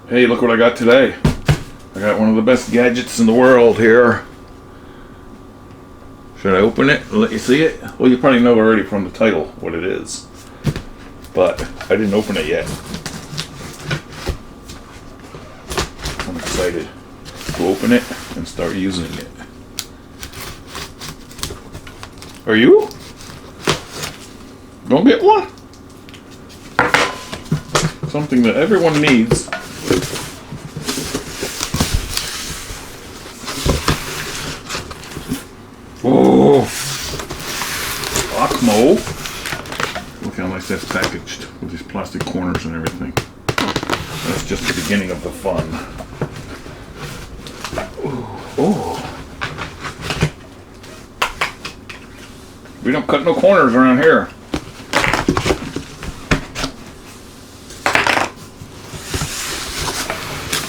Hey, look what I got today. I got one of the best gadgets in the world here. Should I open it and let you see it? Well, you probably know already from the title what it is. But I didn't open it yet. I'm excited to open it and start using it. Are you? Gonna get one? Something that everyone needs. Oh, OKMO. Look how nice that's packaged with these plastic corners and everything. That's just the beginning of the fun. Oh. We don't cut no corners around here.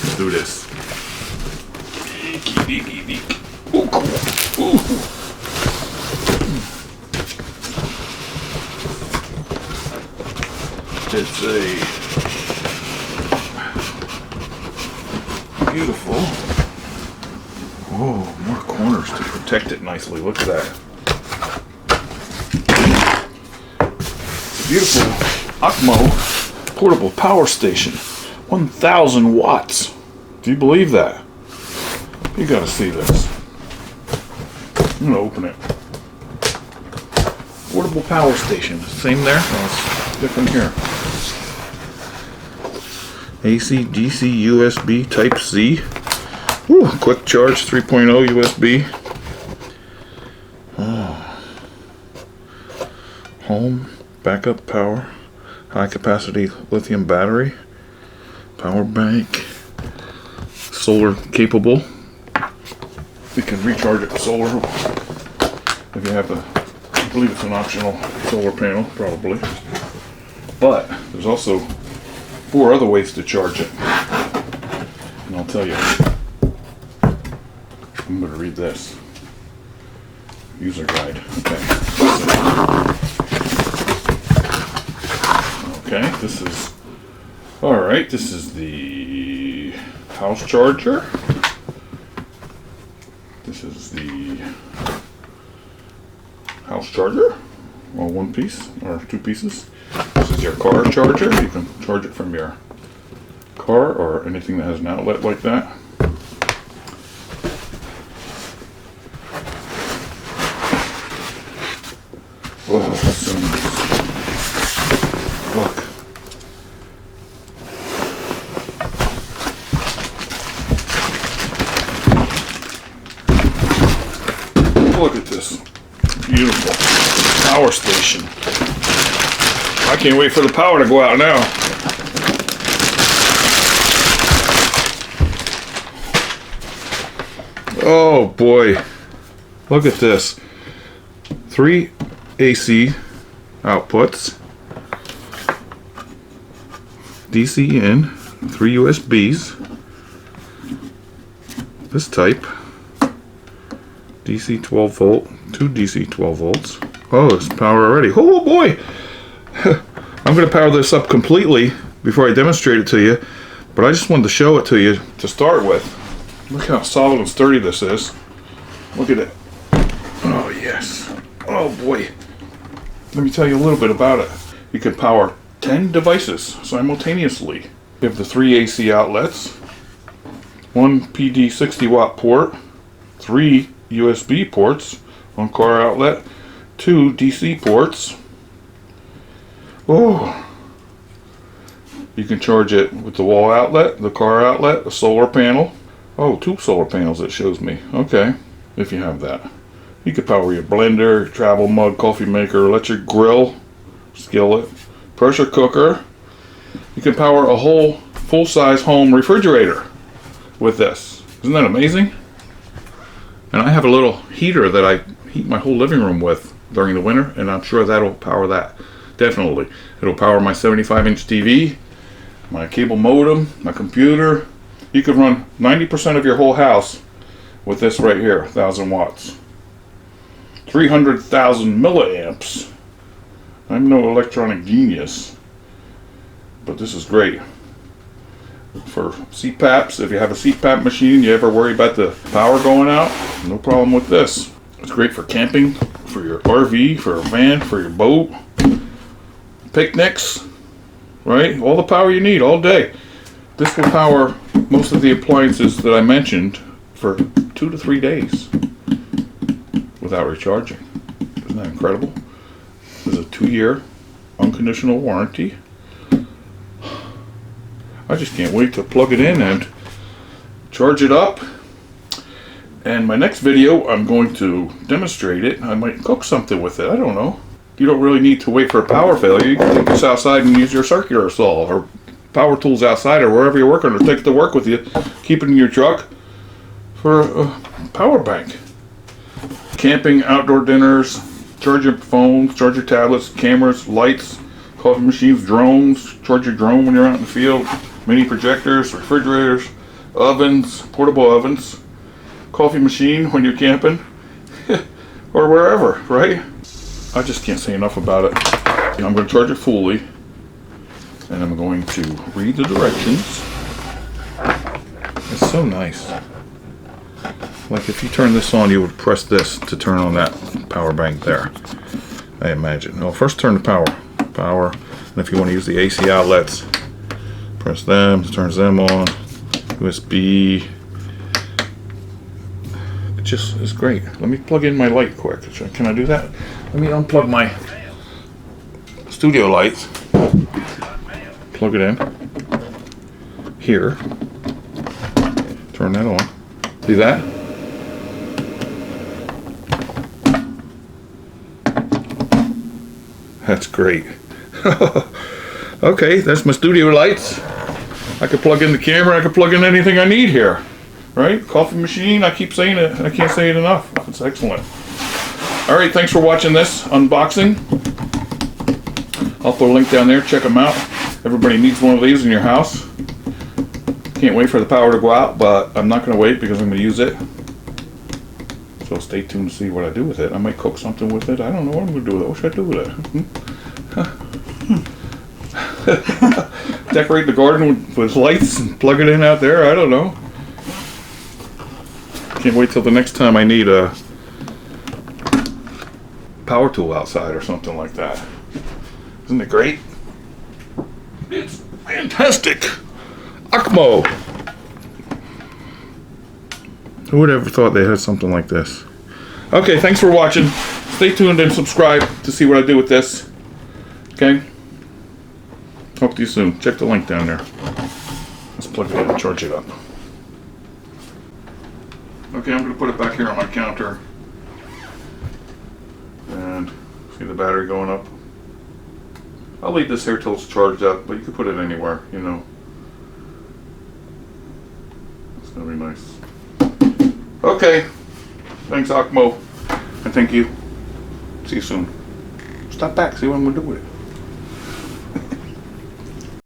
Let's do this. Eek, eek, eek, eek. Oh, cool. Ooh. It's a beautiful. Oh, more corners to protect it nicely. Look at that. It's a beautiful OKMO portable power station. 1,000 watts. Do you believe that? You gotta see this. I'm gonna open it. Portable power station. Same there? No, it's different here. AC, DC, USB, Type C. Woo, quick charge 3.0 USB. Home, backup power, high capacity lithium battery, power bank, solar capable. You can recharge it with solar if you have I believe it's an optional solar panel, probably. But there's also 4 other ways to charge it. And I'll tell you. I'm going to read this. User guide. Okay, this is... Alright, this is the house charger. This is the house charger. All one piece, or 2 pieces. This is your car charger. You can charge it from your car or anything that has an outlet like that. Oh, that's so nice. Look. Look at this. Beautiful power station. I can't wait for the power to go out now. Oh boy. Look at this. 3 AC outputs. DC in. 3 USBs. This type. DC 12 volt. 2 DC 12 volts. Oh, it's power already. Oh boy! I'm going to power this up completely before I demonstrate it to you, but I just wanted to show it to you to start with. Look how solid and sturdy this is. Look at it. Oh yes. Oh boy. Let me tell you a little bit about it. You can power 10 devices simultaneously. You have the 3 AC outlets, 1 PD 60 watt port, 3 USB ports, 1 car outlet, 2 DC ports. Oh, you can charge it with the wall outlet, the car outlet, a solar panel. Oh, 2 solar panels it shows me. Okay, if you have that. You can power your blender, your travel mug, coffee maker, electric grill, skillet, pressure cooker. You can power a whole full-size home refrigerator with this. Isn't that amazing? And I have a little heater that I heat my whole living room with during the winter, and I'm sure that'll power that. Definitely. It'll power my 75-inch TV, my cable modem, my computer. You could run 90% of your whole house with this right here, 1,000 watts. 300,000 milliamps. I'm no electronic genius, but this is great. for CPAPs. If you have a CPAP machine, you ever worry about the power going out? No problem with this. It's great for camping, for your RV, for a van, for your boat, picnics, right? All the power you need all day. This will power most of the appliances that I mentioned for 2 to 3 days without recharging. Isn't that incredible? There's a 2-year unconditional warranty. I just can't wait to plug it in and charge it up. And my next video, I'm going to demonstrate it. I might cook something with it. I don't know. You don't really need to wait for a power failure. You can take this outside and use your circular saw or power tools outside or wherever you're working, or take it to work with you. Keep it in your truck for a power bank. Camping, outdoor dinners, charge your phones, charge your tablets, cameras, lights, coffee machines, drones, charge your drone when you're out in the field, mini projectors, refrigerators, ovens, portable ovens, coffee machine when you're camping, or wherever, right? I just can't say enough about it. I'm going to charge it fully, and I'm going to read the directions. It's so nice. Like if you turn this on, you would press this to turn on that power bank there, I imagine. Well, first turn the power, and if you want to use the AC outlets, press them, turns them on, USB. It just is great. Let me plug in my light quick. Can I do that? Let me unplug my studio lights, plug it in here, turn that on. See that? That's great. Okay, that's my studio lights. I could plug in the camera, I could plug in anything I need here. Right? Coffee machine, I keep saying it, I can't say it enough. It's excellent. Alright, thanks for watching this unboxing. I'll put a link down there, check them out. Everybody needs one of these in your house. Can't wait for the power to go out, but I'm not going to wait because I'm going to use it. So stay tuned to see what I do with it. I might cook something with it. I don't know what I'm going to do with it. What should I do with it? Decorate the garden with lights and plug it in out there. I don't know. Can't wait till the next time I need a power tool outside or something like that. Isn't it great? It's fantastic. OKMO. Who would ever thought they had something like this? Okay, thanks for watching. Stay tuned and subscribe to see what I do with this. Okay? Talk to you soon. Check the link down there. Let's plug it in and charge it up. Okay, I'm going to put it back here on my counter. And see the battery going up. I'll leave this here till it's charged up, but you can put it anywhere, you know. It's going to be nice. Okay, thanks OKMO, and thank you. See you soon. Stop back, see what I'm going to do with it.